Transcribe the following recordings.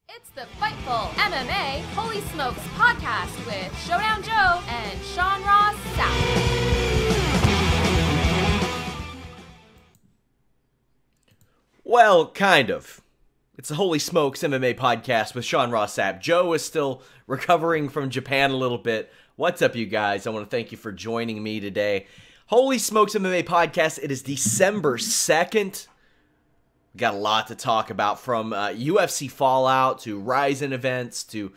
It's the Fightful MMA Holy Smokes podcast with Showdown Joe and Sean Ross Sapp. Well, kind of. It's the Holy Smokes MMA podcast with Sean Ross Sapp. Joe is still recovering from Japan a little bit. What's up, you guys? I want to thank you for joining me today. Holy Smokes MMA podcast. It is December 2nd. We got a lot to talk about, from UFC Fallout to Rizin events to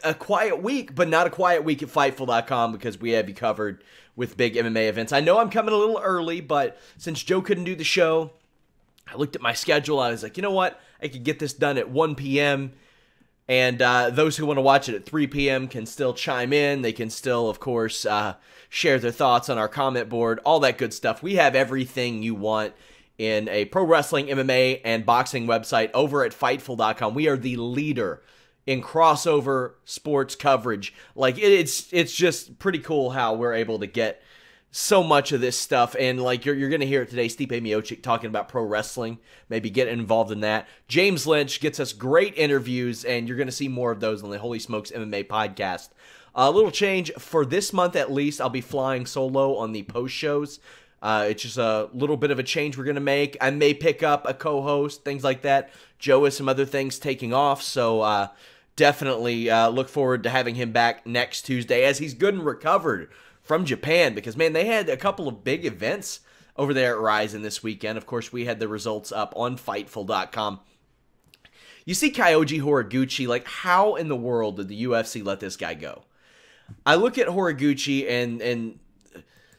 a quiet week, but not a quiet week at Fightful.com because we have you covered with big MMA events. I know I'm coming a little early, but since Joe couldn't do the show, I looked at my schedule. I was like, you know what? I could get this done at 1 p.m. And those who want to watch it at 3 p.m. can still chime in. They can still, of course, share their thoughts on our comment board, all that good stuff. We have everything you want in a pro wrestling, MMA, and boxing website over at Fightful.com. We are the leader in crossover sports coverage. Like, it's just pretty cool how we're able to get so much of this stuff. And like you're going to hear it today, Stipe Miocic talking about pro wrestling, maybe getting involved in that. James Lynch gets us great interviews, and you're going to see more of those on the Holy Smokes MMA podcast. A little change for this month at least. I'll be flying solo on the post shows. It's just a little bit of a change we're going to make. I may pick up a co-host, things like that. Joe has some other things taking off, so definitely look forward to having him back next Tuesday as he's good and recovered from Japan, because, man, they had a couple of big events over there at Rizin this weekend. Of course, we had the results up on Fightful.com. You see Kyoji Horiguchi, like, how in the world did the UFC let this guy go? I look at Horiguchi and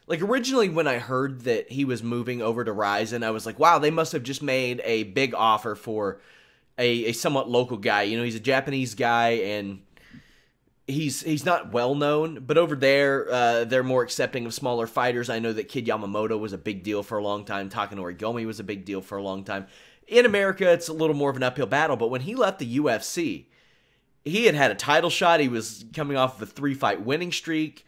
like, originally when I heard that he was moving over to Rizin, I was like, wow, they must have just made a big offer for a somewhat local guy. You know, he's a Japanese guy, and he's not well known, but over there, they're more accepting of smaller fighters. I know that Kid Yamamoto was a big deal for a long time. Takanori Gomi was a big deal for a long time. In America, it's a little more of an uphill battle, but when he left the UFC, he had a title shot. He was coming off of a 3-fight winning streak.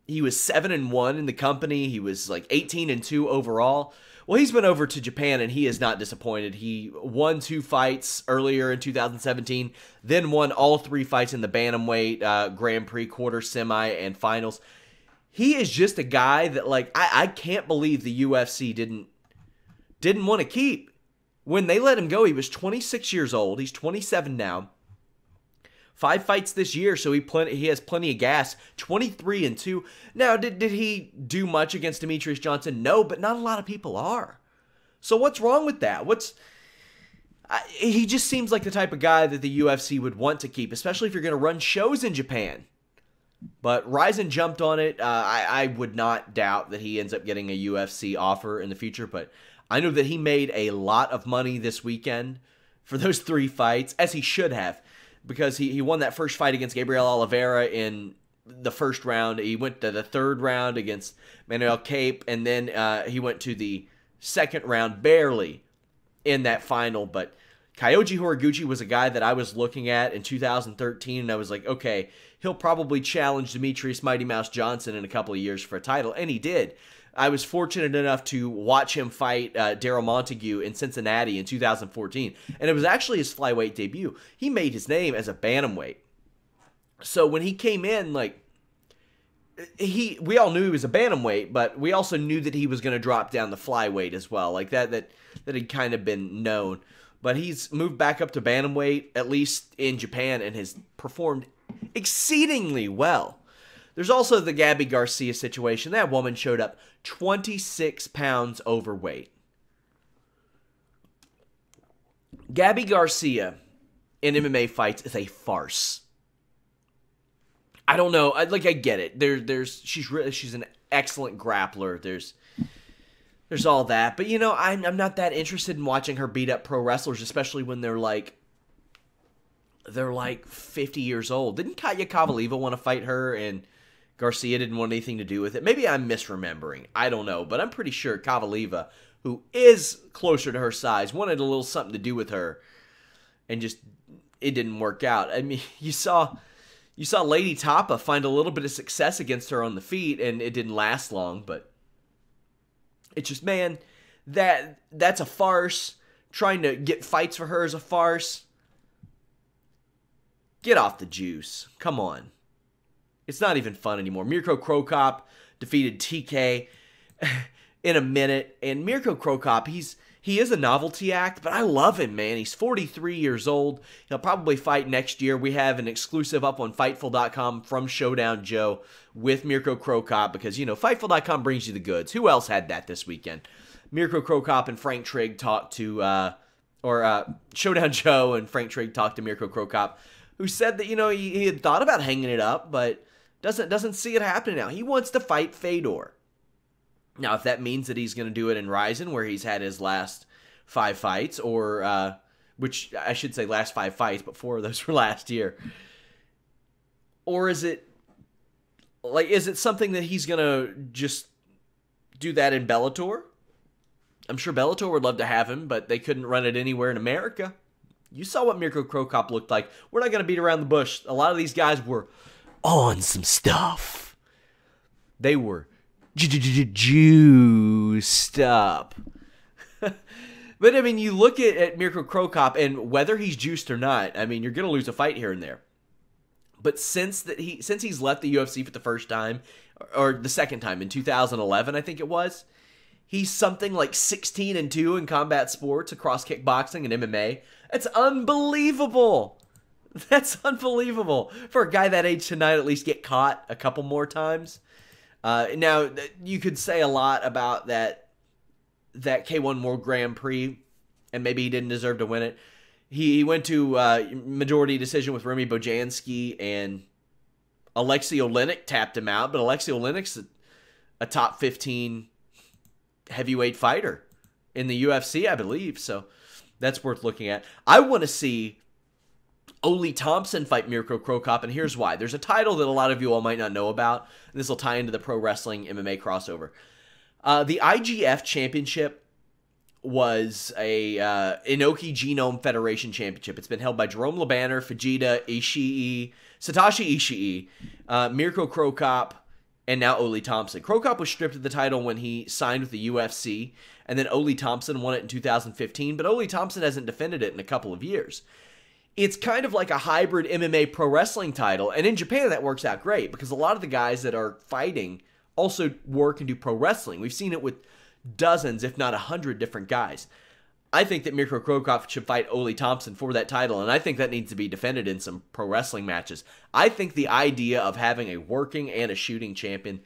He was 7-1 in the company. He was like 18-2 overall. Well, he's been over to Japan, and he is not disappointed. He won 2 fights earlier in 2017, then won all 3 fights in the bantamweight, Grand Prix, quarter, semi, and finals. He is just a guy that, like, I can't believe the UFC didn't want to keep. When they let him go, he was 26 years old. He's 27 now. 5 fights this year, so he has plenty of gas. 23-2. Now, did he do much against Demetrius Johnson? No, but not a lot of people are. So what's wrong with that? He just seems like the type of guy that the UFC would want to keep, especially if you're going to run shows in Japan. But Rizin jumped on it. I would not doubt that he ends up getting a UFC offer in the future, but I know that he made a lot of money this weekend for those 3 fights, as he should have, because he won that first fight against Gabriel Oliveira in the first round. He went to the 3rd round against Manuel Cape, and then he went to the 2nd round barely in that final. But Kyoji Horiguchi was a guy that I was looking at in 2013, and I was like, okay, he'll probably challenge Demetrius Mighty Mouse Johnson in a couple of years for a title, and he did. I was fortunate enough to watch him fight Daryl Montague in Cincinnati in 2014, and it was actually his flyweight debut. He made his name as a bantamweight. So when he came in, like, we all knew he was a bantamweight, but we also knew that he was going to drop down the flyweight as well. Like, that had kind of been known. But he's moved back up to bantamweight, at least in Japan, and has performed exceedingly well. There's also the Gabby Garcia situation. That woman showed up 26 pounds overweight. Gabby Garcia in MMA fights is a farce. I don't know. I get it. She's an excellent grappler. There's all that. But, you know, I'm not that interested in watching her beat up pro wrestlers, especially when they're like 50 years old. Didn't Katya Kavaleva want to fight her, and Garcia didn't want anything to do with it? Maybe I'm misremembering. I don't know. But I'm pretty sure Kavaleva, who is closer to her size, wanted a little something to do with her, and just it didn't work out. I mean, you saw Lady Tapa find a little bit of success against her on the feet, and it didn't last long. But it's just, man, that's a farce. Trying to get fights for her is a farce. Get off the juice. Come on. It's not even fun anymore. Mirko CroCop defeated TK in a minute. And Mirko CroCop, he is a novelty act, but I love him, man. He's 43 years old. He'll probably fight next year. We have an exclusive up on Fightful.com from Showdown Joe with Mirko CroCop because, Fightful.com brings you the goods. Who else had that this weekend? Mirko CroCop and Frank Trigg talked to, Showdown Joe and Frank Trigg talked to Mirko CroCop, who said that, he had thought about hanging it up, but doesn't see it happening now. He wants to fight Fedor. Now, if that means that he's going to do it in Rizin, where he's had his last 5 fights, or, which I should say last 5 fights, but 4 of those were last year. Or is it something that he's going to just do that in Bellator? I'm sure Bellator would love to have him, but they couldn't run it anywhere in America. You saw what Mirko CroCop looked like. We're not going to beat around the bush. A lot of these guys were on some stuff. They were juiced up. But, you look at Mirko CroCop, and whether he's juiced or not, you're going to lose a fight here and there. But since he's left the UFC for the first time, or the second time in 2011, I think it was, he's something like 16-2 in combat sports across kickboxing and MMA. That's unbelievable. That's unbelievable. For a guy that age to not at least get caught a couple more times. Now, you could say a lot about that K1 World Grand Prix, and maybe he didn't deserve to win it. He went to majority decision with Remy Bojanski, and Alexei Oleinik tapped him out, but Alexei Oleinik's a top 15 heavyweight fighter in the UFC, I believe, so that's worth looking at. I want to see Colby Thompson fight Mirko CroCop, and here's why. There's a title that a lot of you all might not know about, and this will tie into the pro wrestling MMA crossover. The IGF Championship was a Inoki Genome Federation Championship. It's been held by Jerome Labanner, Fujita, Ishii, Satoshi Ishii, Mirko CroCop, and now Colby Thompson. CroCop was stripped of the title when he signed with the UFC, and then Colby Thompson won it in 2015, but Colby Thompson hasn't defended it in a couple of years. It's kind of like a hybrid MMA pro wrestling title, and in Japan that works out great because a lot of the guys that are fighting also work and do pro wrestling. We've seen it with dozens, if not 100 different guys. I think that Mirko CroCop should fight Colby Thompson for that title, and I think that needs to be defended in some pro wrestling matches. I think the idea of having a working and a shooting champion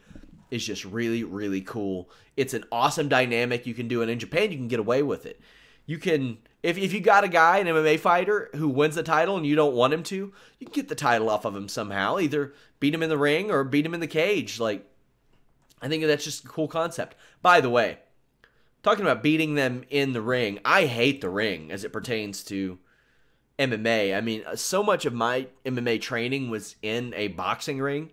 is just really, really cool. It's an awesome dynamic you can do, and in Japan you can get away with it. You can, if you got a guy, an MMA fighter, who wins the title and you don't want him to, you can get the title off of him somehow. Either beat him in the ring or beat him in the cage. I think that's just a cool concept. By the way, talking about beating them in the ring, I hate the ring as it pertains to MMA. So much of my MMA training was in a boxing ring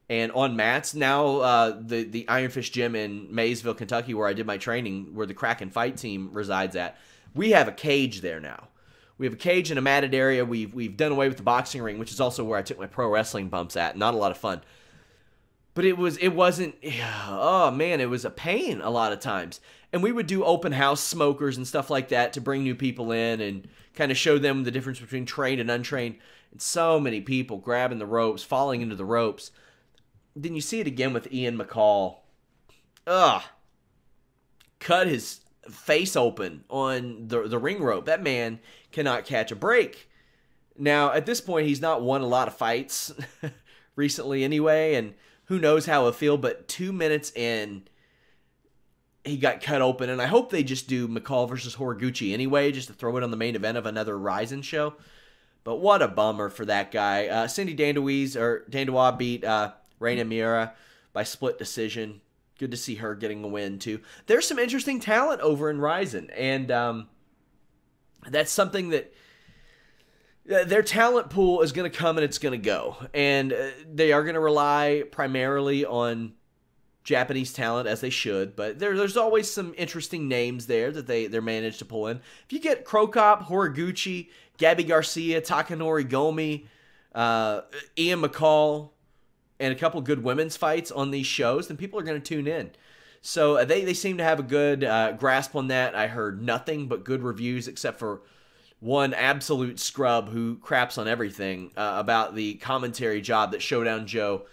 and on mats. Now, the Iron Fist Gym in Maysville, Kentucky, where I did my training, where the Kraken Fight team resides at, we have a cage there now. We have a cage in a matted area. We've done away with the boxing ring, which is also where I took my pro wrestling bumps at. Not a lot of fun. But it was a pain a lot of times. And we would do open house smokers and stuff like that to bring new people in and kind of show them the difference between trained and untrained. And so many people grabbing the ropes, falling into the ropes. Then you see it again with Ian McCall. Cut his face open on the ring rope. That man cannot catch a break. Now, at this point, he's not won a lot of fights recently anyway, and who knows how he'll feel, but 2 minutes in, he got cut open, and I hope they just do McCall versus Horiguchi anyway, just to throw it on the main event of another Rizin show. But what a bummer for that guy. Cindy Dandois beat Reina Mira by split decision. Good to see her getting a win, too. There's some interesting talent over in Rizin, and that's something that their talent pool is going to come and it's going to go. And they are going to rely primarily on Japanese talent, as they should, but there's always some interesting names there that they're managed to pull in. If you get CroCop, Horiguchi, Gabby Garcia, Takanori Gomi, Ian McCall, and a couple good women's fights on these shows, then people are going to tune in. So they seem to have a good grasp on that. I heard nothing but good reviews except for one absolute scrub who craps on everything about the commentary job that Showdown Joe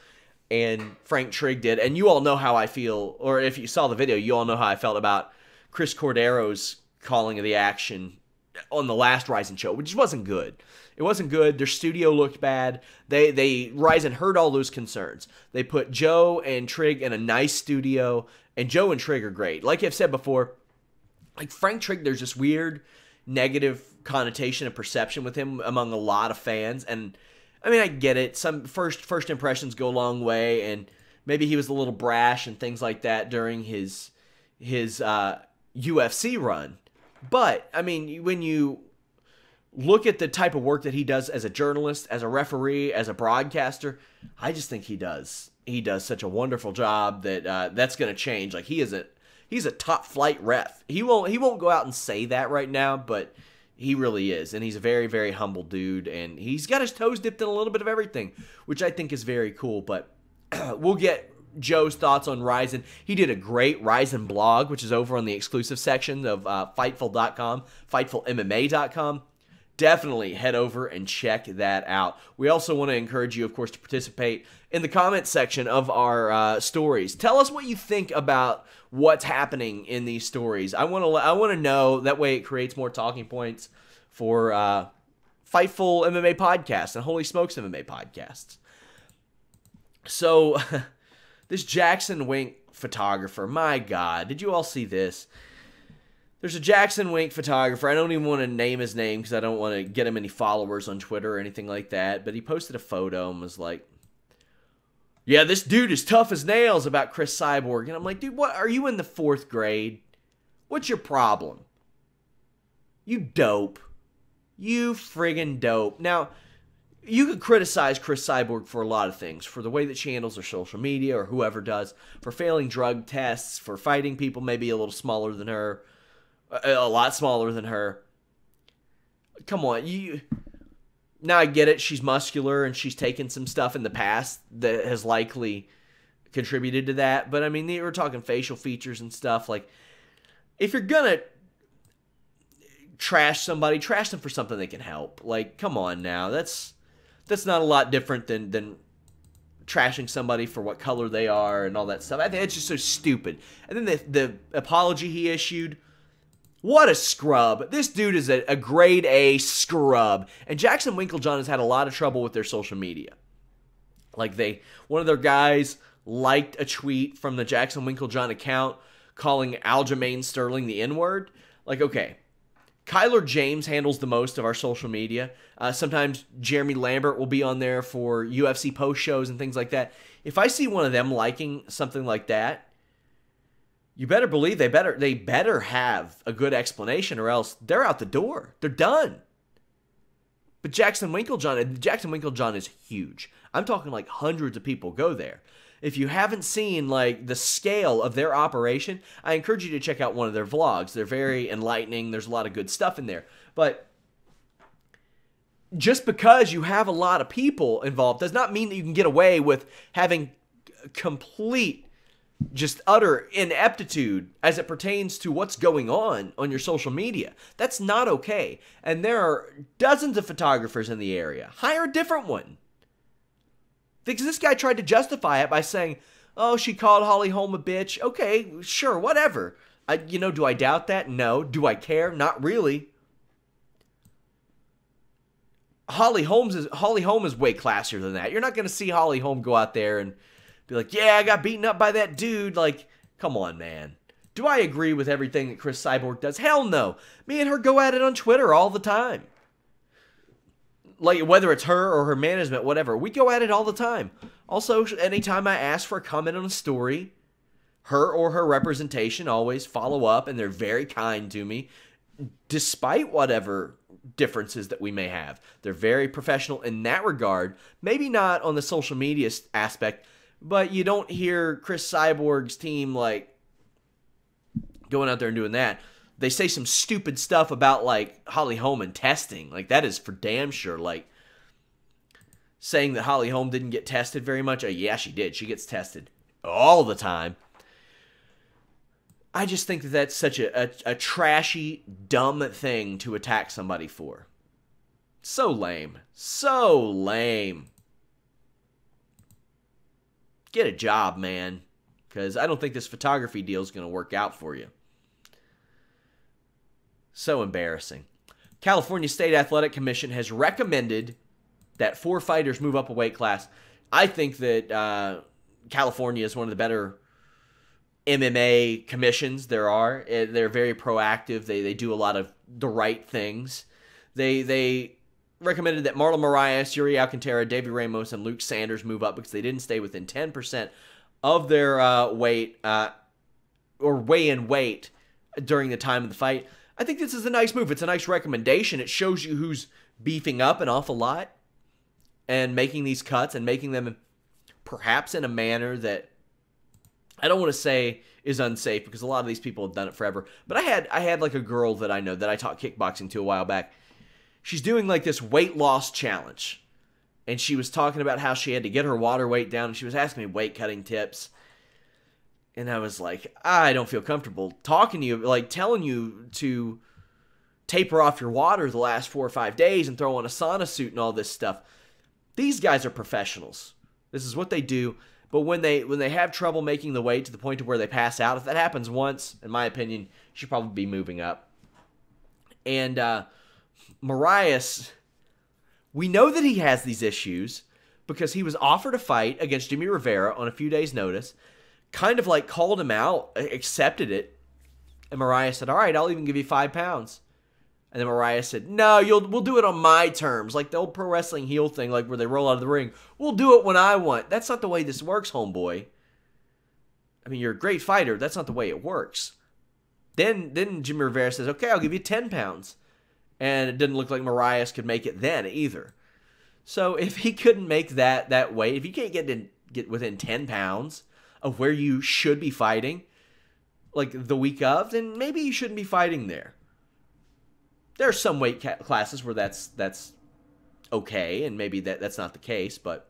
and Frank Trigg did. And you all know how I feel, or if you saw the video, you all know how I felt about Chris Cordero's calling of the action on the last Rizin show, which wasn't good. It wasn't good. Their studio looked bad. Rizin heard all those concerns. They put Joe and Trigg in a nice studio, and Joe and Trigg are great. Like I've said before, like Frank Trigg, there's this weird negative connotation and perception with him among a lot of fans, and I mean, I get it. Some first impressions go a long way, and maybe he was a little brash and things like that during his UFC run. But I mean, when you look at the type of work that he does as a journalist, as a referee, as a broadcaster, I just think he does such a wonderful job that that's going to change. Like he's a top flight ref. He won't go out and say that right now, but he really is, and he's a very, very humble dude, and he's got his toes dipped in a little bit of everything, which I think is very cool. But we'll get Joe's thoughts on Rizin. He did a great Rizin blog, which is over on the exclusive section of Fightful.com, FightfulMMA.com. Definitely head over and check that out. We also want to encourage you, of course, to participate in the comment section of our stories. Tell us what you think about what's happening in these stories. I want to know. That way, it creates more talking points for Fightful MMA podcasts and Holy Smokes MMA podcasts. So, this Jackson Wink photographer, my God, did you all see this? There's a Jackson Wink photographer. I don't even want to name his name because I don't want to get him any followers on Twitter or anything like that. But he posted a photo and was like, yeah, this dude is tough as nails about Chris Cyborg. And I'm like, dude, what? Are you in the 4th grade? What's your problem? You dope. You friggin' dope. Now, you could criticize Chris Cyborg for a lot of things. For the way that she handles her social media or whoever does. For failing drug tests. For fighting people maybe a little smaller than her. A lot smaller than her. Come on, now I get it. She's muscular and she's taken some stuff in the past that has likely contributed to that. But I mean, we're talking facial features and stuff. Like, if you're gonna trash somebody, trash them for something they can help. Like, come on now. That's not a lot different than trashing somebody for what color they are and all that stuff. I think it's just so stupid. And then the apology he issued. What a scrub. This dude is a grade A scrub. And Jackson Winklejohn has had a lot of trouble with their social media. Like one of their guys liked a tweet from the Jackson Winklejohn account calling Aljamain Sterling the N-word. Like, okay, Kyler James handles the most of our social media. Sometimes Jeremy Lambert will be on there for UFC post shows and things like that. If I see one of them liking something like that, you better believe they better have a good explanation, or else they're out the door. They're done. But Jackson Winklejohn is huge. I'm talking like hundreds of people go there. If you haven't seen like the scale of their operation, I encourage you to check out one of their vlogs. They're very enlightening. There's a lot of good stuff in there. But just because you have a lot of people involved does not mean that you can get away with having complete, just utter ineptitude as it pertains to what's going on your social media. That's not okay. And there are dozens of photographers in the area. Hire a different one. Because this guy tried to justify it by saying, oh, she called Holly Holm a bitch. Okay, sure, whatever. Do I doubt that? No. Do I care? Not really. Holly Holm is way classier than that. You're not going to see Holly Holm go out there and be like, yeah, I got beaten up by that dude. Like, come on, man. Do I agree with everything that Chris Cyborg does? Hell no. Me and her go at it on Twitter all the time. Like, whether it's her or her management, whatever. We go at it all the time. Also, anytime I ask for a comment on a story, her or her representation always follow up, and they're very kind to me, despite whatever differences that we may have. They're very professional in that regard. Maybe not on the social media aspect, but you don't hear Chris Cyborg's team, like, going out there and doing that. They say some stupid stuff about, like, Holly Holm and testing. Like, that is for damn sure. Like, saying that Holly Holm didn't get tested very much. Yeah, she did. She gets tested all the time. I just think that that's such a trashy, dumb thing to attack somebody for. So lame. So lame. Get a job, man. Because I don't think this photography deal is going to work out for you. So embarrassing. California State Athletic Commission has recommended that 4 fighters move up a weight class. I think that California is one of the better MMA commissions there are. They're very proactive. They do a lot of the right things. They recommended that Marlon Moraes, Yuri Alcantara, Davey Ramos, and Luke Sanders move up because they didn't stay within 10% of their weight or weigh-in weight during the time of the fight. I think this is a nice move. It's a nice recommendation. It shows you who's beefing up an awful lot and making these cuts and making them perhaps in a manner that I don't want to say is unsafe because a lot of these people have done it forever. But I had like a girl that I know that I taught kickboxing to a while back. She's doing like this weight loss challenge. And she was talking about how she had to get her water weight down. And she was asking me weight cutting tips. And I was like, I don't feel comfortable talking to you, like telling you to taper off your water the last 4 or 5 days and throw on a sauna suit and all this stuff. These guys are professionals. This is what they do. But when they have trouble making the weight to the point to where they pass out, if that happens once, in my opinion, you should probably be moving up. And Moraes, we know that he has these issues because he was offered a fight against Jimmy Rivera on a few days' notice, kind of like called him out, accepted it, and Moraes said, all right, I'll even give you 5 pounds. And then Moraes said, no, we'll do it on my terms, like the old pro wrestling heel thing, like where they roll out of the ring. We'll do it when I want. That's not the way this works, homeboy. I mean, you're a great fighter. That's not the way it works. Then Jimmy Rivera says, okay, I'll give you 10 pounds. And it didn't look like Moraes could make it then either. So if he couldn't make that weight, if you can't get within 10 pounds of where you should be fighting, like the week of, then maybe you shouldn't be fighting there. There are some weight classes where that's okay, and maybe that's not the case, but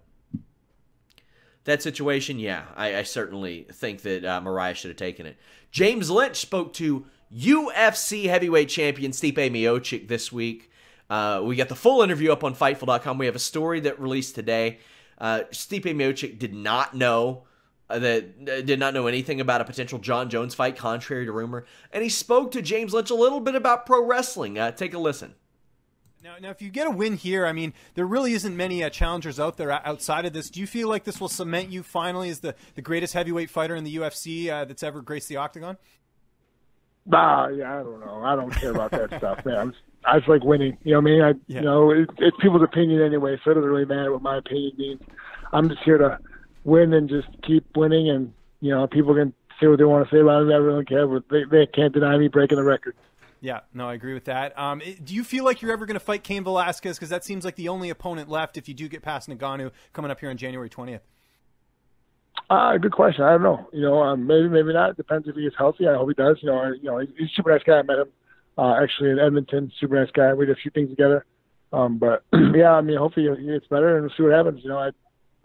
that situation, yeah, I certainly think that Moraes should have taken it. James Lynch spoke to UFC heavyweight champion Stipe Miocic this week. We got the full interview up on Fightful.com. We have a story that released today. Stipe Miocic did not know anything about a potential John Jones fight, contrary to rumor. And he spoke to James Lynch a little bit about pro wrestling. Take a listen. Now, if you get a win here, I mean, there really isn't many challengers out there outside of this. Do you feel like this will cement you finally as the greatest heavyweight fighter in the UFC that's ever graced the octagon? Yeah, I don't know. I don't care about that stuff, man. I just like winning. You know what I mean? You know, it's people's opinion anyway, so it doesn't really matter what my opinion means. I'm just here to win and just keep winning, and you know, people can say what they want to say about it. I really don't care, but they can't deny me breaking the record. Yeah, no, I agree with that. Do you feel like you're ever going to fight Cain Velasquez? Because that seems like the only opponent left if you do get past Ngannou coming up here on January 20th. Good question. I don't know. You know, maybe not. It depends if he gets healthy. I hope he does. You know, he's a super nice guy. I met him actually in Edmonton. Super nice guy. We did a few things together. But yeah, I mean, hopefully he gets better and we'll see what happens. You know,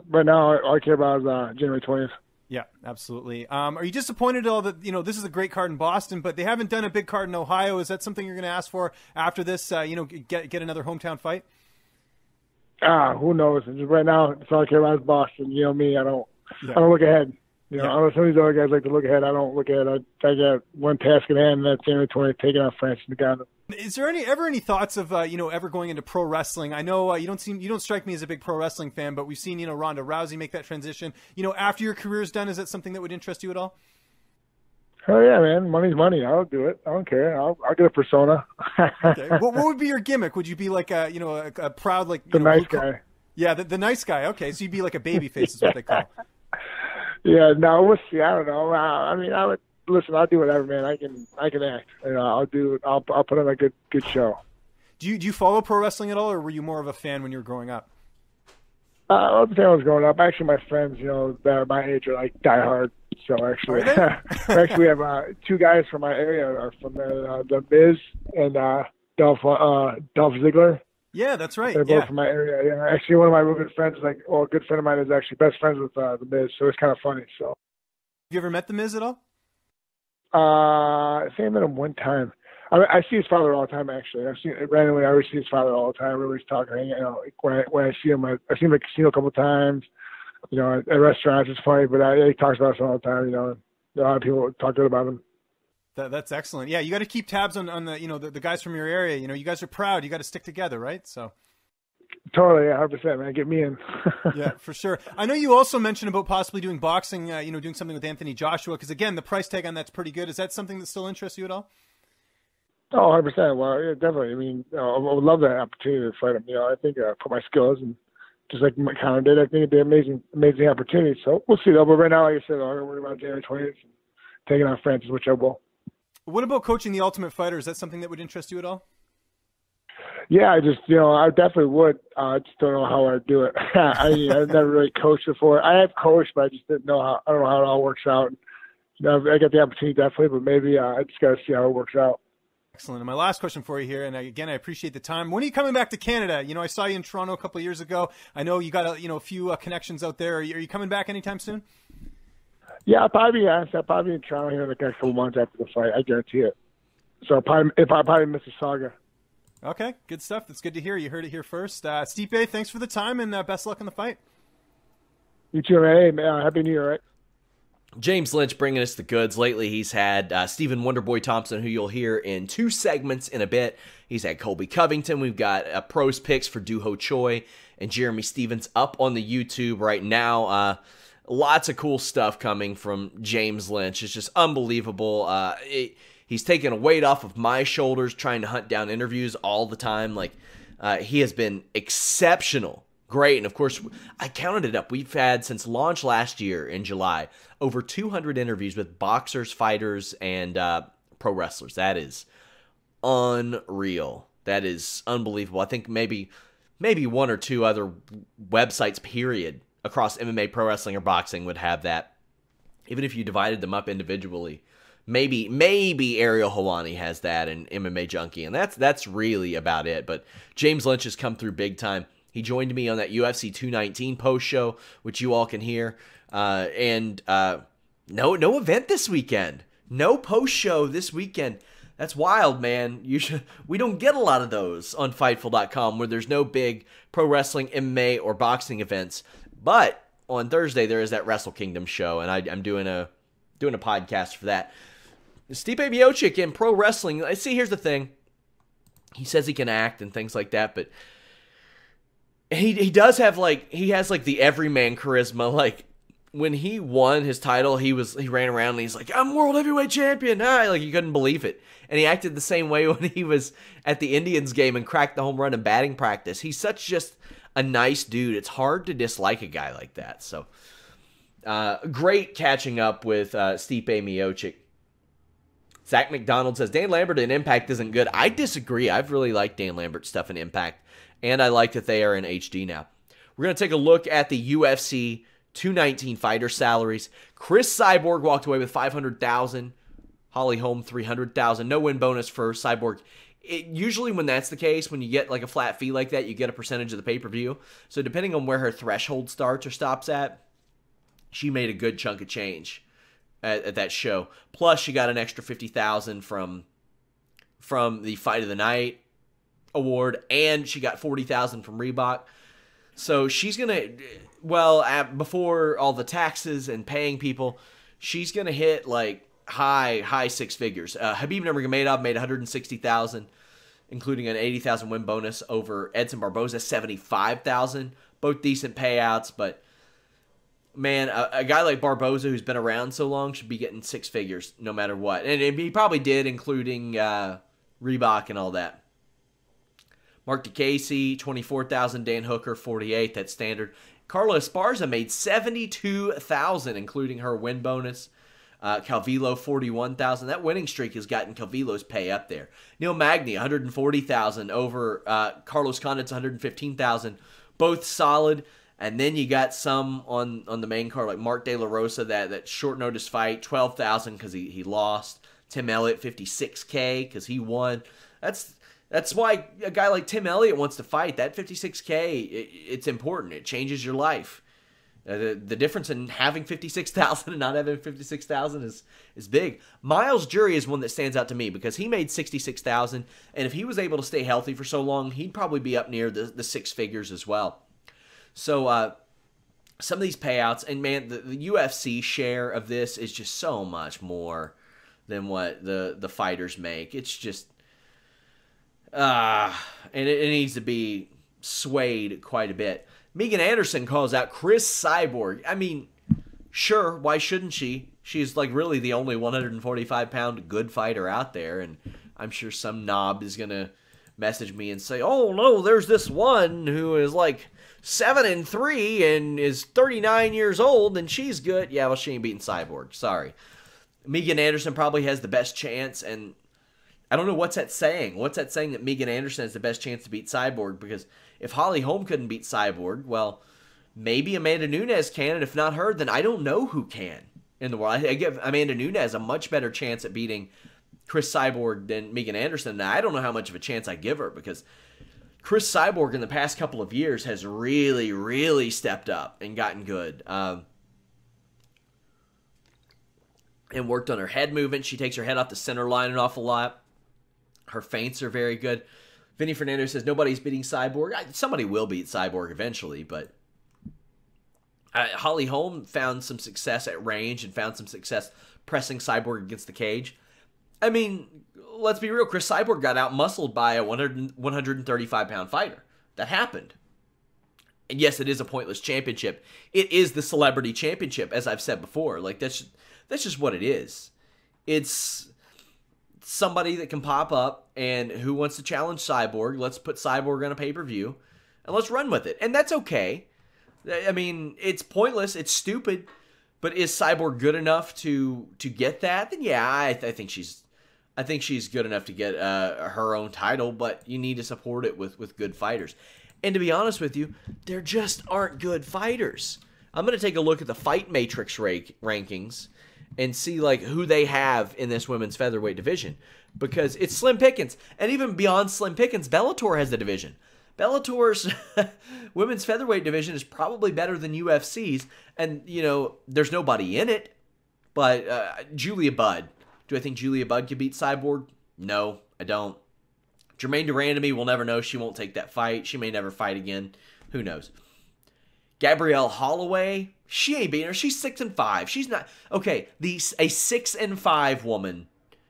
right now all I care about is January 20th. Yeah, absolutely. Are you disappointed at all that, you know, this is a great card in Boston, but they haven't done a big card in Ohio? Is that something you're going to ask for after this, you know, get another hometown fight? Who knows? Just right now, that's all I care about is Boston. You know me, I don't look ahead. You know, I know some of these other guys like to look ahead. I don't look ahead. I got one task at hand, and that's January 20th, taking out Francis Ngannou. Is there ever any thoughts of you know, ever going into pro wrestling? I know you don't strike me as a big pro wrestling fan, but we've seen, you know, Ronda Rousey make that transition. You know, after your career is done, is that something that would interest you at all? Oh yeah, man, money's money. I'll do it. I don't care. I'll get a persona. Okay. What would be your gimmick? Would you be like a, you know, a proud, like, the nice guy? Yeah, the nice guy. Okay, so you'd be like a baby face is what they call. Yeah, no, we'll see. I don't know. I mean, I would listen. I'll do whatever, man. I can act. You know, I'll put on a good show. Do you follow pro wrestling at all, or were you more of a fan when you were growing up? I was a fan when I was growing up. Actually, my friends, you know, that are my age are like diehard. So actually, we have 2 guys from my area are from the Miz and Dolph Ziggler. Yeah, that's right. They're both from my area. Yeah, actually, one of my real good friends, a good friend of mine, is actually best friends with the Miz. So it's kind of funny. So, have you ever met the Miz at all? I think I met him one time. I see his father all the time, actually. I've seen randomly. I always see his father all the time. We're always talking. You know, like when I see him, I've seen him at the casino a couple of times. You know, at restaurants, it's funny, but he talks about us all the time. You know, a lot of people talk good about him. That's excellent. Yeah, you got to keep tabs on the the guys from your area. You know, you guys are proud. You got to stick together, right? So. Totally, 100%, man. Get me in. Yeah, for sure. I know you also mentioned about possibly doing boxing. Doing something with Anthony Joshua, because again, the price tag on that's pretty good. Is that something that still interests you at all? Oh, 100%. Well, yeah, definitely. I mean, I would love that opportunity to fight him. You know, I think put my skills and just like McCall did, I think it'd be an amazing opportunity. So we'll see though. But right now, like I said, I'm worried about January 20th and taking on Francis, which I will. What about coaching the Ultimate Fighter? Is that something that would interest you at all? Yeah, I definitely would. I just don't know how I'd do it. I've never really coached before. I have coached, but I just didn't know how. I don't know how it all works out. You know, I got the opportunity definitely, but maybe I just got to see how it works out. Excellent. And my last question for you here, and again, I appreciate the time. When are you coming back to Canada? You know, I saw you in Toronto a couple of years ago. I know you got a few connections out there. Are you coming back anytime soon? Yeah, I'll probably be in Toronto here in the next couple months after the fight. I guarantee it. So I'll probably Mississauga. Okay, good stuff. That's good to hear. You heard it here first. Stipe, thanks for the time, and best luck in the fight. You too, man. Hey, man, Happy New Year, right? James Lynch bringing us the goods. Lately, he's had Stephen Wonderboy Thompson, who you'll hear in 2 segments in a bit. He's had Colby Covington. We've got pros picks for Doo-Ho Choi and Jeremy Stevens up on the YouTube right now. Lots of cool stuff coming from James Lynch. It's just unbelievable. He's taken a weight off of my shoulders trying to hunt down interviews all the time. He has been exceptional. Great. And of course, I counted it up. We've had, since launch last year in July, over 200 interviews with boxers, fighters, and pro wrestlers. That is unreal. That is unbelievable. I think maybe 1 or 2 other websites, period, across MMA, pro wrestling, or boxing would have that. Even if you divided them up individually. Maybe Ariel Helwani has that, and MMA Junkie, and that's really about it. But James Lynch has come through big time. He joined me on that UFC 219 post show, which you all can hear. And no event this weekend. No post show this weekend. That's wild, man. We don't get a lot of those on Fightful.com, where there's no big pro wrestling, MMA, or boxing events. But on Thursday there is that Wrestle Kingdom show, and I'm doing a podcast for that. Stipe Miocic in pro wrestling. See, here's the thing. He says he can act and things like that, but he does have he has the everyman charisma. Like when he won his title, he ran around and he's like, "I'm world heavyweight champion." You couldn't believe it. And he acted the same way when he was at the Indians game and cracked the home run in batting practice. He's such just a nice dude. It's hard to dislike a guy like that. So great catching up with Stipe Miocic. Zach McDonald says, Dan Lambert in Impact isn't good. I disagree. I've really liked Dan Lambert's stuff in Impact, and I like that they are in HD now. We're going to take a look at the UFC 219 fighter salaries. Chris Cyborg walked away with $500,000. Holly Holm, $300,000. No win bonus for Cyborg. Usually when that's the case, when you get a flat fee like that, you get a percentage of the pay-per-view. So depending on where her threshold starts or stops at, she made a good chunk of change at that show. Plus, she got an extra $50,000 from the Fight of the Night award, and she got $40,000 from Reebok. So she's gonna, before all the taxes and paying people, she's gonna hit high 6 figures. Khabib Nurmagomedov made $160,000, including an $80,000 win bonus over Edson Barboza, $75,000. Both decent payouts, but man, a guy like Barboza, who's been around so long, should be getting 6 figures no matter what. And he probably did, including Reebok and all that. Mark DeCasey, $24,000. Dan Hooker, $48,000. That's standard. Carla Esparza made $72,000, including her win bonus. Calvillo, $41,000. That winning streak has gotten Calvillo's pay up there. Neil Magny, $140,000 over Carlos Condit's $115,000. Both solid. And then you got some on the main card, like Mark De La Rosa, that short notice fight, $12,000 because he lost. Tim Elliott, $56K because he won. That's why a guy like Tim Elliott wants to fight. That $56K, it's important. It changes your life. The difference in having 56,000 and not having 56,000 is big. Miles Jury is one that stands out to me because he made 66,000, and if he was able to stay healthy for so long, he'd probably be up near the six figures as well. So some of these payouts, and man, the UFC share of this is just so much more than what the fighters make. It's just, and it needs to be swayed quite a bit. Megan Anderson calls out Chris Cyborg. I mean, sure, why shouldn't she? She's like really the only 145-pound good fighter out there, and I'm sure some knob is going to message me and say, oh no, there's this one who is like 7-3 and is 39 years old and she's good. Yeah, well, she ain't beating Cyborg. Sorry. Megan Anderson probably has the best chance, and I don't know what's that saying. What's that saying that Megan Anderson has the best chance to beat Cyborg? Because if Holly Holm couldn't beat Cyborg, well, maybe Amanda Nunes can, and if not her, then I don't know who can in the world. I give Amanda Nunes a much better chance at beating Chris Cyborg than Megan Anderson. Now, I don't know how much of a chance I give her because Chris Cyborg in the past couple of years has really, really stepped up and gotten good. And worked on her head movement. She takes her head off the center line an awful lot. Her feints are very good. Vinny Fernandez says nobody's beating Cyborg. Somebody will beat Cyborg eventually, but Holly Holm found some success at range and found some success pressing Cyborg against the cage. I mean, let's be real. Chris Cyborg got out-muscled by a 135-pound fighter. That happened. And yes, it is a pointless championship. It is the celebrity championship, as I've said before. Like, that's just what it is. It's somebody that can pop up and who wants to challenge Cyborg. Let's put Cyborg on a pay-per-view and let's run with it. And that's okay. I mean, it's pointless. It's stupid. But is Cyborg good enough to get that? Then yeah, I think she's good enough to get her own title, but you need to support it with good fighters. And to be honest with you, there just aren't good fighters. I'm going to take a look at the Fight Matrix rankings and see like who they have in this women's featherweight division, because it's slim pickings. And even beyond slim pickings, Bellator has the division. Bellator's women's featherweight division is probably better than UFC's, and you know there's nobody in it. But Julia Budd, do I think Julia Budd could beat Cyborg? No, I don't. Jermaine Durandamy, we'll never know. She won't take that fight. She may never fight again. Who knows? Gabrielle Holloway, she ain't beating her. She's 6-5. She's not okay. A 6-5 woman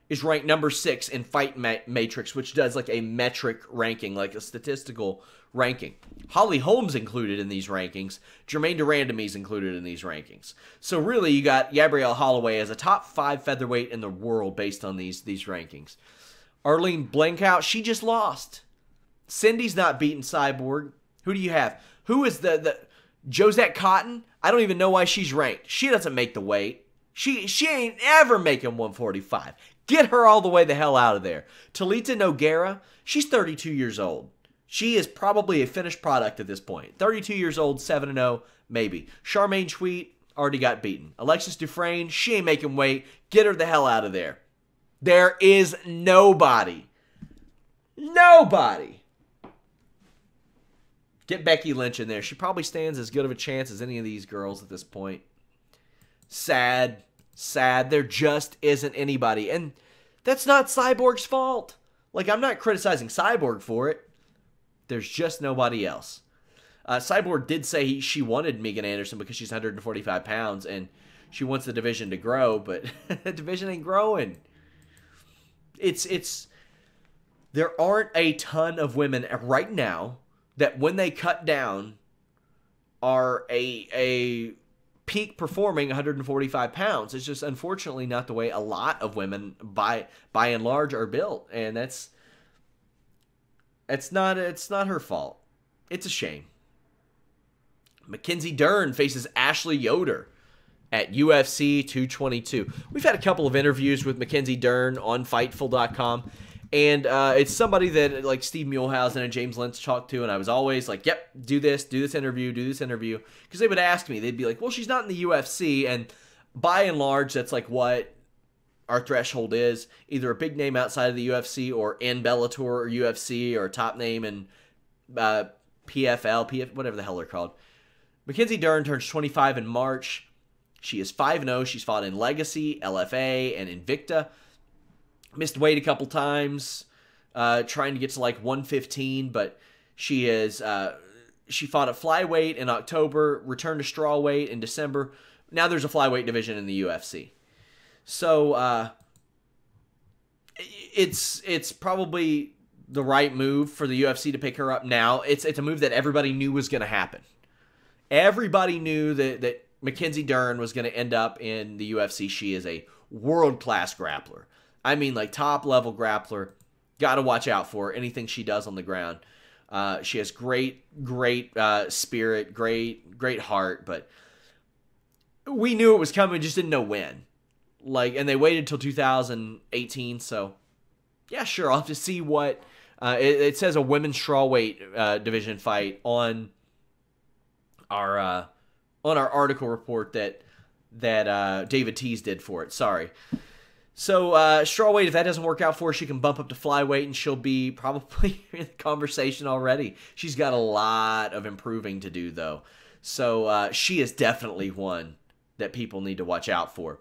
is ranked number 6 in Fight Matrix, which does like a metric ranking, like a statistical ranking. Holly Holm's included in these rankings. Jermaine Durandamy's included in these rankings. So really, you got Gabrielle Holloway as a top 5 featherweight in the world based on these rankings. Arlene Blankout, she just lost. Cindy's not beating Cyborg. Who do you have? Who is the Josette Cotton? I don't even know why she's ranked. She doesn't make the weight. She ain't ever making 145. Get her all the way the hell out of there. Talita Nogueira, she's 32 years old. She is probably a finished product at this point. 32 years old, 7-0, maybe. Charmaine Tweet already got beaten. Alexis Dufresne, she ain't making weight. Get her the hell out of there. There is nobody. Nobody. Get Becky Lynch in there. She probably stands as good of a chance as any of these girls at this point. Sad. There just isn't anybody. And that's not Cyborg's fault. Like, I'm not criticizing Cyborg for it. There's just nobody else. Cyborg did say she wanted Megan Anderson because she's 145 pounds and she wants the division to grow, but the division ain't growing. There aren't a ton of women right now that when they cut down are a peak performing 145 pounds. It's just unfortunately not the way a lot of women by and large are built, and it's not her fault. It's a shame. Mackenzie Dern faces Ashley Yoder at UFC 222. We've had a couple of interviews with Mackenzie Dern on Fightful.com, and it's somebody that like Steve Muehlhausen and James Lynch talked to, and I was always like, yep, do this interview, because they would ask me, they'd be like, well, she's not in the UFC, and by and large, that's like what our threshold is, either a big name outside of the UFC or in Bellator or UFC or a top name in PFL, whatever the hell they're called. Mackenzie Dern turns 25 in March. She is 5-0. She's fought in Legacy, LFA, and Invicta. Missed weight a couple times, trying to get to like 115, but she fought at flyweight in October, returned to strawweight in December. Now there's a flyweight division in the UFC. So it's probably the right move for the UFC to pick her up now. It's a move that everybody knew was going to happen. Everybody knew that Mackenzie Dern was going to end up in the UFC. She is a world-class grappler. I mean, like, top-level grappler. Got to watch out for her, anything she does on the ground. She has great spirit, great heart, but we knew it was coming, just didn't know when. And they waited till 2018, so yeah, sure, I'll have to see what it says a women's strawweight division fight on our article report that David Tease did for it. Sorry. So strawweight, if that doesn't work out for her, she can bump up to flyweight, and she'll be probably in the conversation already. She's got a lot of improving to do, though. So she is definitely one that people need to watch out for.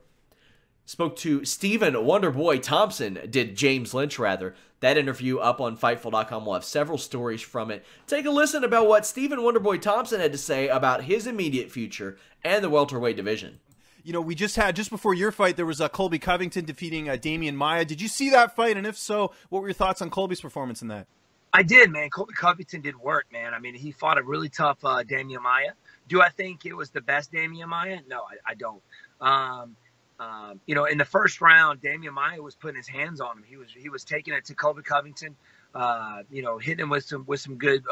Spoke to Stephen Wonderboy Thompson, James Lynch rather. That interview up on Fightful.com. We'll have several stories from it. Take a listen about what Stephen Wonderboy Thompson had to say about his immediate future and the welterweight division. You know, we just before your fight, there was Colby Covington defeating Demian Maia. Did you see that fight? And if so, what were your thoughts on Colby's performance in that? I did, man. Colby Covington did work, man. I mean, he fought a really tough Demian Maia. Do I think it was the best Demian Maia? No, I don't. You know, in the first round, Demian Maia was putting his hands on him. He was taking it to Colby Covington, you know, hitting him with some good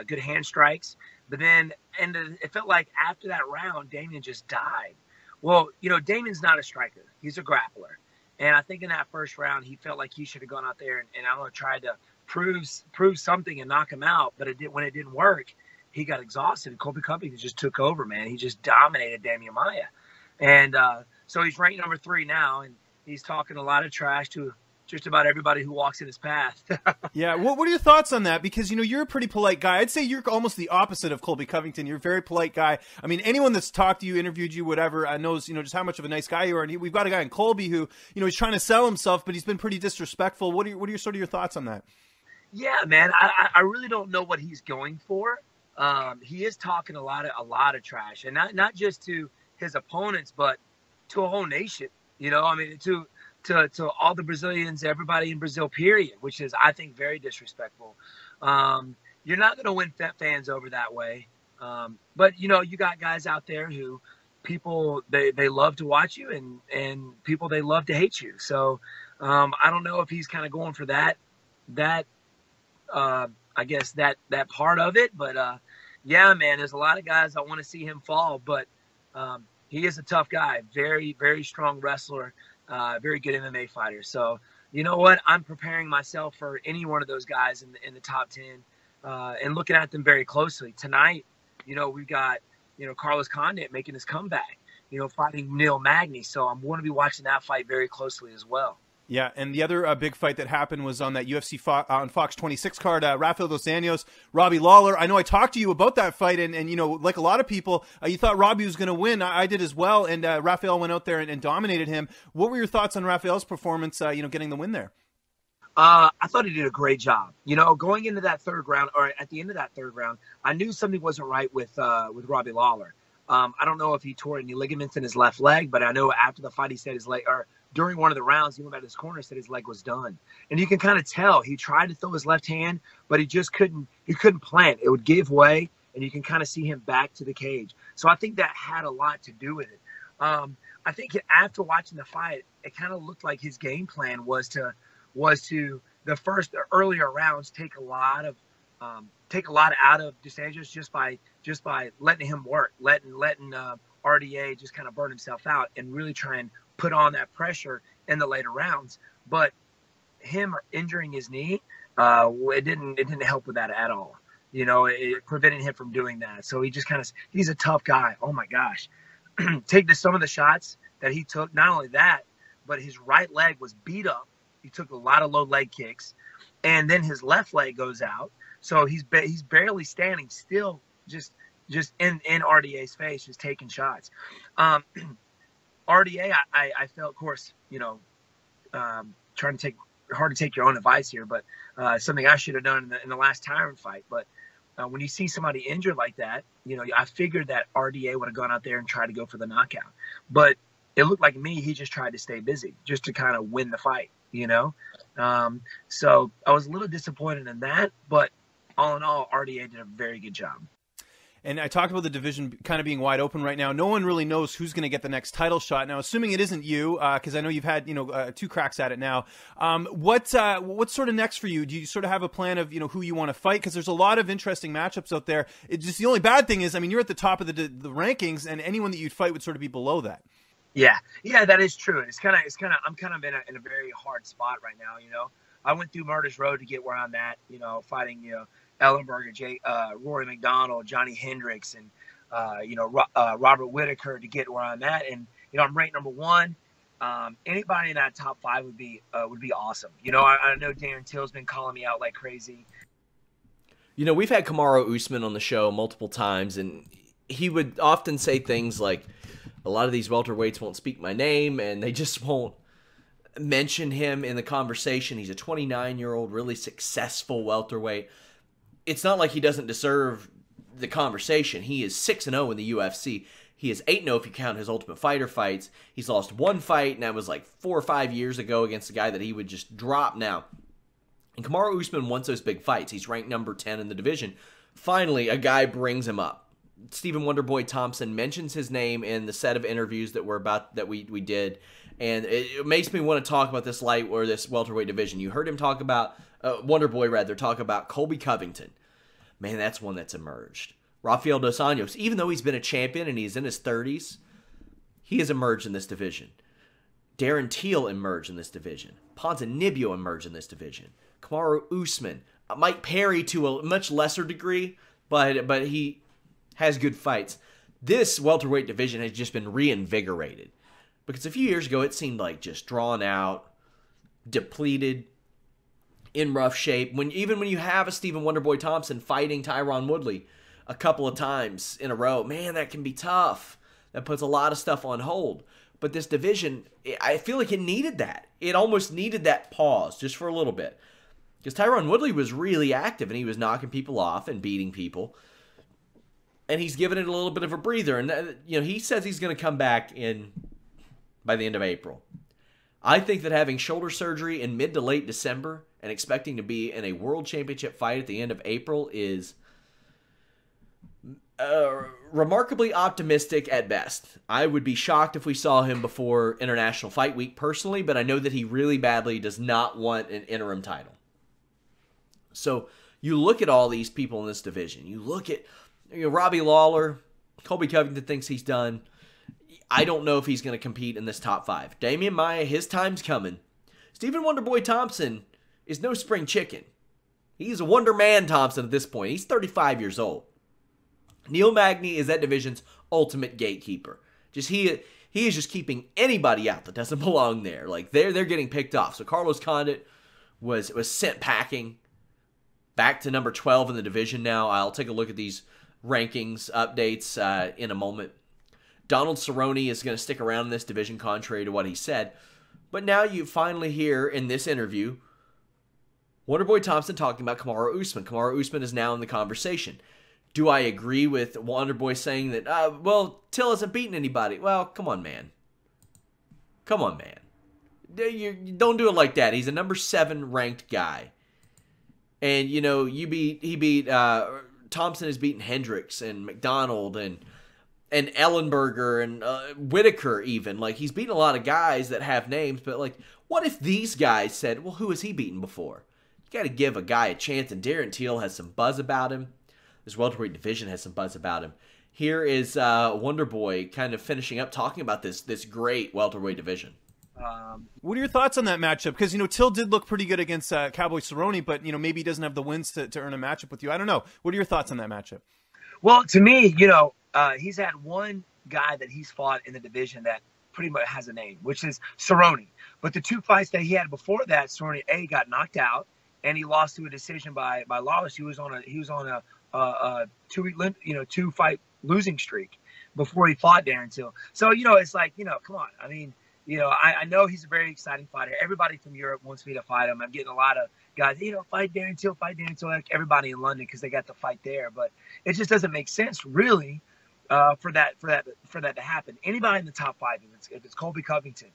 good hand strikes. But then, and it felt like after that round, Demian just died. Well, you know, Damian's not a striker; he's a grappler. And I think in that first round, he felt like he should have gone out there and I don't know, tried to prove something and knock him out. But when it didn't work, he got exhausted. And Colby Covington just took over, man. He just dominated Demian Maia. And so he's ranked number 3 now, and he's talking a lot of trash to just about everybody who walks in his path. Yeah, what are your thoughts on that? Because, you know, you're a pretty polite guy. I'd say you're almost the opposite of Colby Covington. You're a very polite guy. I mean, anyone that's talked to you, interviewed you, whatever, knows, you know, just how much of a nice guy you are. And we've got a guy in Colby who, you know, he's trying to sell himself, but he's been pretty disrespectful. What are your sort of your thoughts on that? Yeah, man, I really don't know what he's going for. He is talking a lot of trash, and not just to his opponents, but to a whole nation. You know, I mean, to all the Brazilians, everybody in Brazil, period, which is, I think, very disrespectful. You're not going to win fans over that way. But, you know, you got guys out there who people, they love to watch you, and people, they love to hate you. So I don't know if he's kind of going for that I guess that part of it. But, yeah, man, there's a lot of guys I want to see him fall. But he is a tough guy, very, very strong wrestler. Very good MMA fighter. So, you know what? I'm preparing myself for any one of those guys in the top 10 and looking at them very closely. Tonight, you know, we've got, you know, Carlos Condit making his comeback, you know, fighting Neil Magny. So I'm going to be watching that fight very closely as well. Yeah, and the other big fight that happened was on that UFC on Fox 26 card, Rafael dos Anjos, Robbie Lawler. I know I talked to you about that fight, and you know, like a lot of people, you thought Robbie was going to win. I did as well, and Rafael went out there and dominated him. What were your thoughts on Rafael's performance, you know, getting the win there? I thought he did a great job. You know, going into that third round, or at the end of that third round, I knew something wasn't right with Robbie Lawler. I don't know if he tore any ligaments in his left leg, but I know after the fight he said his leg, or during one of the rounds, he went back to his corner and said his leg was done. And you can kind of tell he tried to throw his left hand, but he just couldn't plant. It would give way, and you can kind of see him back to the cage. So I think that had a lot to do with it. I think after watching the fight, it kind of looked like his game plan was to the earlier rounds take a lot out of dos Anjos just by letting him work, letting RDA just kind of burn himself out and really try and put on that pressure in the later rounds. But him injuring his knee, it didn't help with that at all. You know, it prevented him from doing that. So he's a tough guy. Oh my gosh. Take some of the shots that he took. Not only that, but his right leg was beat up. He took a lot of low leg kicks, and then his left leg goes out. So he's barely standing still, just just in RDA's face, just taking shots. RDA, I felt, of course, trying to hard to take your own advice here, but something I should have done in the last Tyron fight. But when you see somebody injured like that, I figured that RDA would have gone out there and tried to go for the knockout. But it looked like me, he just tried to stay busy just to kind of win the fight, So I was a little disappointed in that, but all in all, RDA did a very good job. And I talked about the division kind of being wide open right now. No one really knows who's going to get the next title shot. Now, assuming it isn't you, because I know you've had 2 cracks at it now. What's sort of next for you? Do you sort of have a plan of who you want to fight? Because there's a lot of interesting matchups out there. It's just the only bad thing is, I mean, you're at the top of the rankings, and anyone that you'd fight would sort of be below that. Yeah, that is true. I'm kind of in a very hard spot right now. I went through Murder's Road to get where I'm at. Fighting Ellenberger, Rory McDonald, Johnny Hendricks, and Robert Whitaker to get where I'm at, and I'm ranked number 1. Anybody in that top 5 would be awesome. I know Darren Till's been calling me out like crazy. We've had Kamaru Usman on the show multiple times, and he would often say things like, "A lot of these welterweights won't speak my name, and they just won't mention him in the conversation. He's a 29-year-old, really successful welterweight." It's not like he doesn't deserve the conversation. He is 6-0 in the UFC. He is 8-0 if you count his Ultimate Fighter fights. He's lost 1 fight, and that was like 4 or 5 years ago against a guy that he would just drop now. And Kamaru Usman wants those big fights. He's ranked number 10 in the division. Finally, a guy brings him up. Stephen Wonderboy Thompson mentions his name in the set of interviews that we did, and it makes me want to talk about this this welterweight division. You heard him talk about Wonderboy talk about Colby Covington. Man, that's one that's emerged. Rafael Dos Anjos, even though he's been a champion and he's in his 30s, he has emerged in this division. Darren Till emerged in this division. Ponzinibbio emerged in this division. Kamaru Usman, Mike Perry to a much lesser degree, but he has good fights. This welterweight division has just been reinvigorated. Because a few years ago, it seemed like just drawn out, depleted, in rough shape. Even when you have a Stephen Wonderboy Thompson fighting Tyron Woodley a couple of times in a row, man, that can be tough. That puts a lot of stuff on hold. But this division, I feel like it needed that. It almost needed that pause just for a little bit. Because Tyron Woodley was really active, and he was knocking people off and beating people. And he's given it a little bit of a breather. And he says he's going to come back by the end of April. I think that having shoulder surgery in mid to late December and expecting to be in a world championship fight at the end of April is remarkably optimistic at best. I would be shocked if we saw him before International Fight Week personally, but I know that he really badly does not want an interim title. So you look at all these people in this division. You look at Robbie Lawler, Colby Covington thinks he's done. I don't know if he's going to compete in this top 5. Demian Maia, his time's coming. Stephen Wonderboy Thompson is no spring chicken. He's a Wonder Man Thompson at this point. He's 35 years old. Neil Magny is that division's ultimate gatekeeper. He is just keeping anybody out that doesn't belong there. Like they're getting picked off. So Carlos Condit was sent packing back to number 12 in the division now. I'll take a look at these rankings updates in a moment. Donald Cerrone is going to stick around in this division, contrary to what he said. But now you finally hear in this interview Wonderboy Thompson talking about Kamaru Usman. Kamaru Usman is now in the conversation. Do I agree with Wonderboy saying that, Till hasn't beaten anybody? Well, come on, man. Come on, man. You don't do it like that. He's a number 7 ranked guy. And, Thompson has beaten Hendricks and McDonald and Ellenberger and Whitaker even. Like, he's beaten a lot of guys that have names, but, like, what if these guys said, well, who has he beaten before? You got to give a guy a chance, and Darren Till has some buzz about him. This welterweight division has some buzz about him. Here is Wonderboy kind of finishing up talking about this great welterweight division. What are your thoughts on that matchup? Because, Till did look pretty good against Cowboy Cerrone, but, maybe he doesn't have the wins to earn a matchup with you. I don't know. What are your thoughts on that matchup? Well, to me, he's had one guy that he's fought in the division that pretty much has a name, which is Cerrone. But the 2 fights that he had before that, Cerrone got knocked out, and he lost to a decision by Lawless. He was on two fight losing streak before he fought Darren Till. So, it's like, come on. I mean, I know he's a very exciting fighter. Everybody from Europe wants me to fight him. I'm getting a lot of guys, fight Darren Till, like everybody in London, because they got the fight there. But it just doesn't make sense, really, for that to happen. Anybody in the top 5, if it's Colby Covington,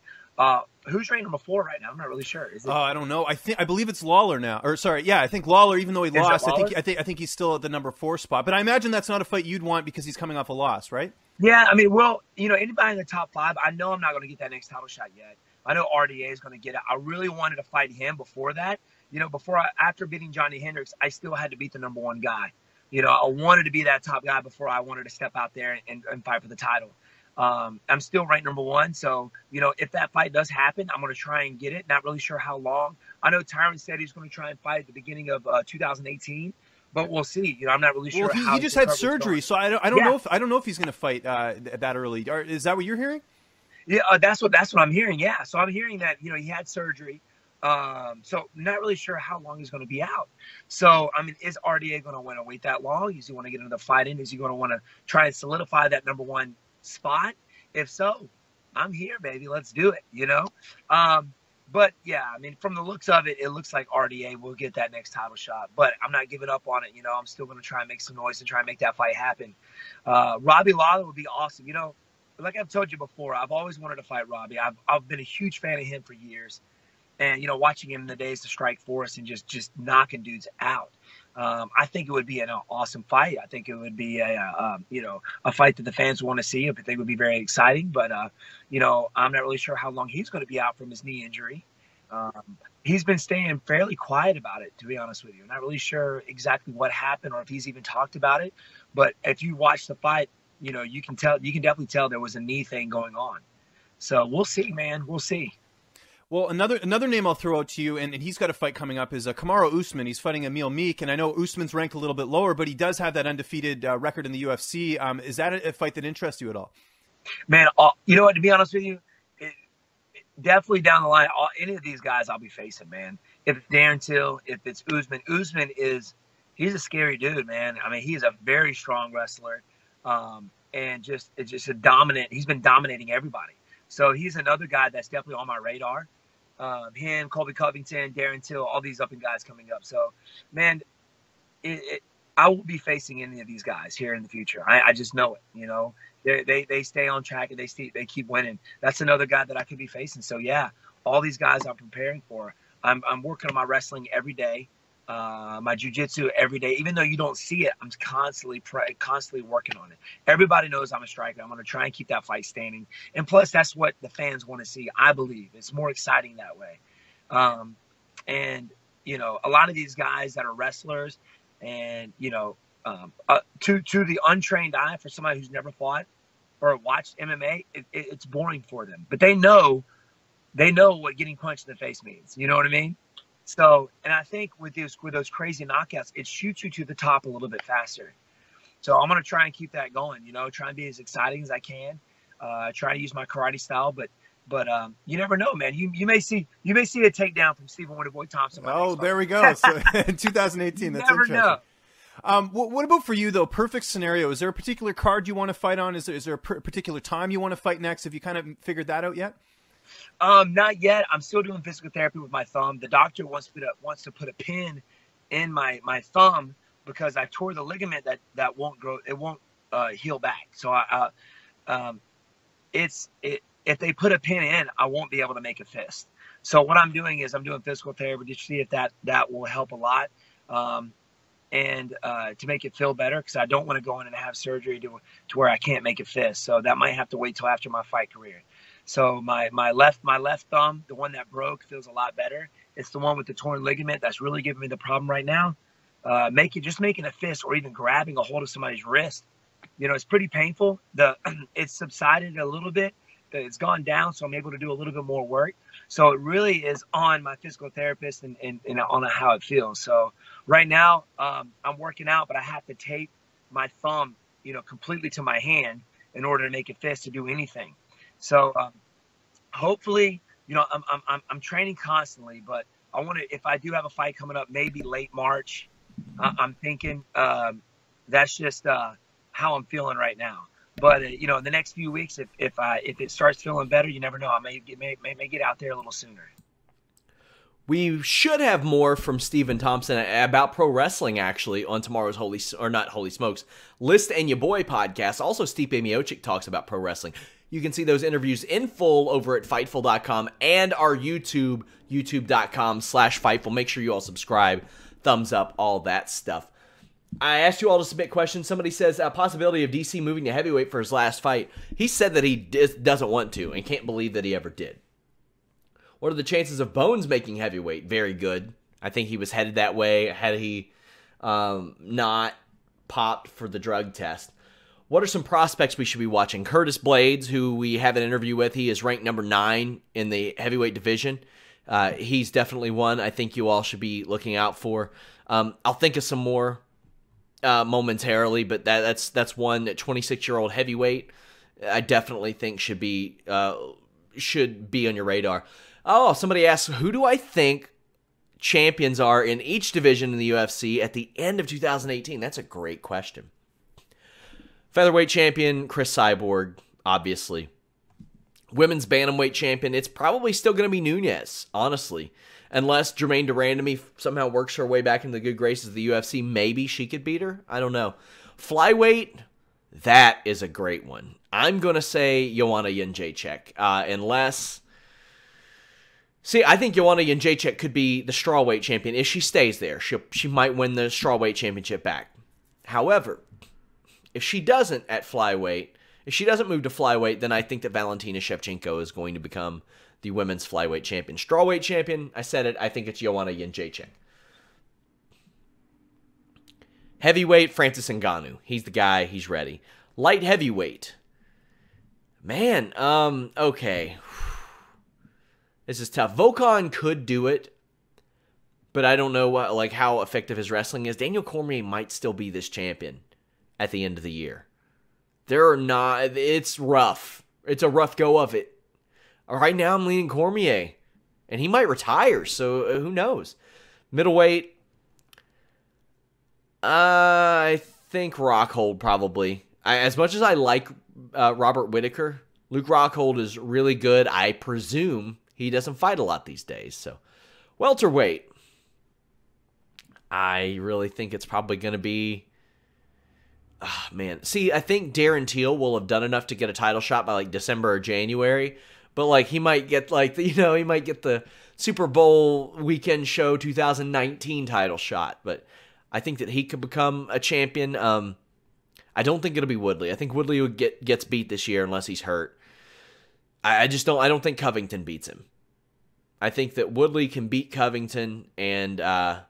who's ranked number 4 right now? I'm not really sure. Is it? I don't know. I believe it's Lawler now. Or sorry, yeah, I think Lawler. Even though he lost, I think he's still at the number 4 spot. But I imagine that's not a fight you'd want because he's coming off a loss, right? Yeah, I mean, well, anybody in the top 5, I know I'm not going to get that next title shot yet. I know RDA is going to get it. I really wanted to fight him before that. After beating Johnny Hendricks, I still had to beat the number 1 guy. I wanted to be that top guy before I wanted to step out there and fight for the title. I'm still ranked number 1. So, if that fight does happen, I'm going to try and get it. Not really sure how long. I know Tyron said he's going to try and fight at the beginning of 2018. But we'll see. I'm not really sure. Well, he just had surgery, so I don't know if he's going to fight that early. Is that what you're hearing? Yeah, that's what I'm hearing. Yeah, so I'm hearing that he had surgery. So not really sure how long he's going to be out. So I mean, is RDA going to want to wait that long? Does he want to get another fight in? Is he going to want to try and solidify that number 1 spot? If so, I'm here, baby. Let's do it. But yeah, I mean, from the looks of it, it looks like RDA will get that next title shot. But I'm not giving up on it. I'm still going to try and make some noise and try and make that fight happen. Robbie Lawler would be awesome. Like I've told you before, I've always wanted to fight Robbie. I've been a huge fan of him for years. And, watching him in the days to Strike Force and just knocking dudes out. I think it would be an awesome fight. I think it would be a fight that the fans want to see. I think it would be very exciting. But, I'm not really sure how long he's going to be out from his knee injury. He's been staying fairly quiet about it, to be honest with you. I'm not really sure exactly what happened or if he's even talked about it. But if you watch the fight, you can definitely tell there was a knee thing going on. So we'll see, man. We'll see. Well, another name I'll throw out to you, and he's got a fight coming up, is Kamaru Usman. He's fighting Emil Meek, and I know Usman's ranked a little bit lower, but he does have that undefeated record in the UFC. Is that a fight that interests you at all? Man, you know what, to be honest with you, definitely down the line, any of these guys I'll be facing, man. If it's Darren Till, if it's Usman. He's a scary dude, man. I mean, he's a very strong wrestler, and just a dominant. He's been dominating everybody. So he's another guy that's definitely on my radar. Him, Colby Covington, Darren Till, all these up and guys coming up. So, man, I will be facing any of these guys here in the future. I just know it. They stay on track and they keep winning. That's another guy that I could be facing. So yeah, all these guys I'm preparing for. I'm working on my wrestling every day, my jiu-jitsu every day. Even though you don't see it, I'm constantly working on it. Everybody knows I'm a striker. I'm going to try and keep that fight standing. And plus, that's what the fans want to see. I believe it's more exciting that way. And a lot of these guys that are wrestlers, and to the untrained eye, for somebody who's never fought or watched MMA, it's boring for them. But they know what getting punched in the face means. You know what I mean? So, and I think with those crazy knockouts, it shoots you to the top a little bit faster. So I'm going to try and keep that going, try and be as exciting as I can, try to use my karate style, but you never know, man. You may see a takedown from Stephen Wonderboy Thompson. Oh, there we go. So in 2018, that's never interesting. Know. What about for you though? Perfect scenario. Is there a particular card you want to fight on? Is there a particular time you want to fight next? Have you kind of figured that out yet? Not yet. I'm still doing physical therapy with my thumb. The doctor wants to put a pin in my thumb because I tore the ligament that won't grow. It won't heal back. So if they put a pin in, I won't be able to make a fist. So what I'm doing is I'm doing physical therapy to see if that will help a lot. And to make it feel better, because I don't want to go in and have surgery to where I can't make a fist. So that might have to wait till after my fight career. So my left thumb, the one that broke, feels a lot better. It's the one with the torn ligament that's really giving me the problem right now. Making a fist or even grabbing a hold of somebody's wrist, it's pretty painful. It's subsided a little bit. It's gone down, so I'm able to do a little bit more work. So it really is on my physical therapist and on how it feels. So right now I'm working out, but I have to tape my thumb, completely to my hand in order to make a fist to do anything. So hopefully, I'm training constantly, but I want to, if I do have a fight coming up, maybe late March, I'm thinking That's just how I'm feeling right now. But in the next few weeks, if it starts feeling better, you never know. I may get out there a little sooner. We should have more from Stephen Thompson about pro wrestling, actually, on tomorrow's not Holy Smokes, List and Your Boy podcast. Also, Stipe Miocic talks about pro wrestling. You can see those interviews in full over at Fightful.com and our YouTube, youtube.com/Fightful. Make sure you all subscribe, thumbs up, all that stuff. I asked you all to submit questions. Somebody says a possibility of DC moving to heavyweight for his last fight. He said that he doesn't want to and can't believe that he ever did. What are the chances of Bones making heavyweight? Very good. I think he was headed that way had he not popped for the drug test. What are some prospects we should be watching? Curtis Blades, who we have an interview with, he is ranked number 9 in the heavyweight division. He's definitely one I think you all should be looking out for. I'll think of some more momentarily, but that's one at 26-year-old heavyweight I definitely think should be on your radar. Oh, somebody asks, who do I think champions are in each division in the UFC at the end of 2018? That's a great question. Featherweight champion, Chris Cyborg, obviously. Women's bantamweight champion, it's probably still going to be Nunes, honestly. Unless Jermaine Durandamy somehow works her way back into the good graces of the UFC, maybe she could beat her. I don't know. Flyweight, that is a great one. I'm going to say Joanna Jędrzejczyk, unless... See, I think Joanna Jędrzejczyk could be the strawweight champion. If she stays there, she might win the strawweight championship back. However, if she doesn't at flyweight, if she doesn't move to flyweight, then I think that Valentina Shevchenko is going to become the women's flyweight champion. Strawweight champion, I said it, I think it's Joanna Jędrzejczyk. Heavyweight, Francis Ngannou. He's the guy, he's ready. Light heavyweight. Man, okay. This is tough. Volkan could do it, but I don't know how effective his wrestling is. Daniel Cormier might still be this champion at the end of the year. It's rough. It's a rough go of it. Right now I'm leaning Cormier, and he might retire, so who knows? Middleweight, I think Rockhold probably. As much as I like Robert Whittaker, Luke Rockhold is really good. I presume he doesn't fight a lot these days. So, welterweight, I really think it's probably going to be... Oh, man. See, I think Darren Till will have done enough to get a title shot by December or January. But he might get he might get the Super Bowl weekend show 2019 title shot. But I think that he could become a champion. I don't think it'll be Woodley. I think Woodley gets beat this year unless he's hurt. I don't think Covington beats him. I think that Woodley can beat Covington, and I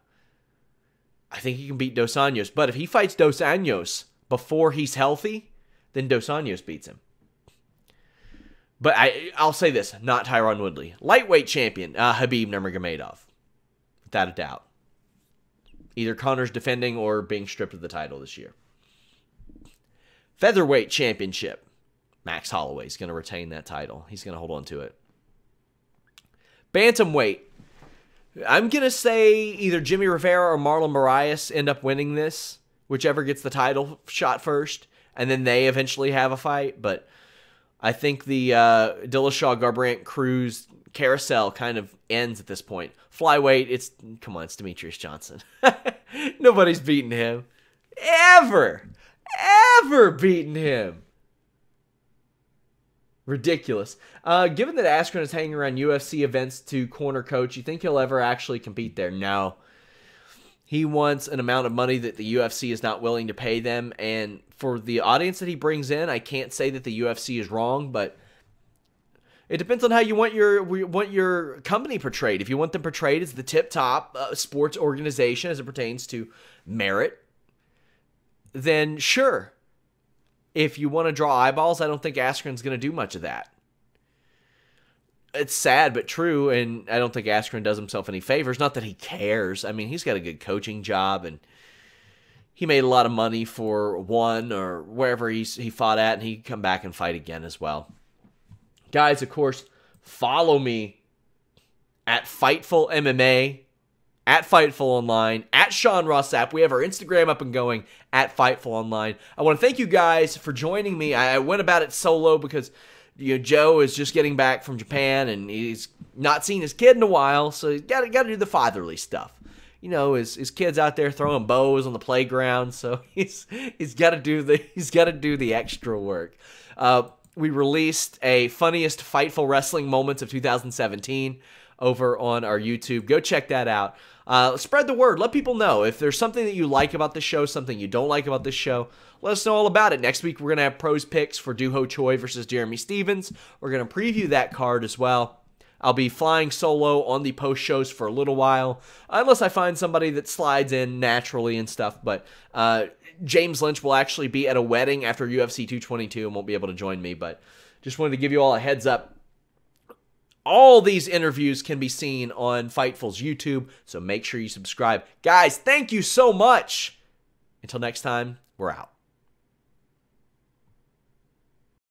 think he can beat Dos Anjos. But if he fights Dos Anjos before he's healthy, then Dos Anjos beats him. But I'll say this, not Tyron Woodley. Lightweight champion, Khabib Nurmagomedov. Without a doubt. Either Conor's defending or being stripped of the title this year. Featherweight championship. Max Holloway's going to retain that title. He's going to hold on to it. Bantamweight. I'm going to say either Jimmy Rivera or Marlon Moraes end up winning this. Whichever gets the title shot first. And then they eventually have a fight. But I think the Dillashaw, Garbrandt, Cruz carousel kind of ends at this point. Flyweight, it's Demetrius Johnson. Nobody's beaten him. Ever beaten him. Ridiculous. Given that Askren is hanging around UFC events to corner coach, you think he'll ever actually compete there? No. He wants an amount of money that the UFC is not willing to pay them, and for the audience that he brings in, I can't say that the UFC is wrong, but it depends on how you want your company portrayed. If you want them portrayed as the tip-top sports organization as it pertains to merit, then sure. If you want to draw eyeballs, I don't think Askren's going to do much of that. It's sad but true, and I don't think Askren does himself any favors. Not that he cares. I mean, he's got a good coaching job, and he made a lot of money for One or wherever he fought at, and he can come back and fight again as well. Guys, of course, follow me at Fightful MMA at Fightful Online, at Sean Ross Sapp. We have our Instagram up and going, at Fightful Online. I want to thank you guys for joining me. I went about it solo because Joe is just getting back from Japan, and he's not seen his kid in a while, so he's got to do the fatherly stuff. His kid's out there throwing bows on the playground, so he's got to do the extra work. We released a funniest Fightful wrestling moments of 2017 over on our YouTube. Go check that out. Spread the word. Let people know if there's something that you like about the show, something you don't like about this show. Let us know all about it. Next week we're gonna have pros picks for Doo-Ho Choi versus Jeremy Stevens. We're gonna preview that card as well. I'll be flying solo on the post shows for a little while, unless I find somebody that slides in naturally and stuff. But James Lynch will actually be at a wedding after UFC 222 and won't be able to join me. But just wanted to give you all a heads up. All these interviews can be seen on Fightful's YouTube, so make sure you subscribe. Guys, thank you so much. Until next time, we're out.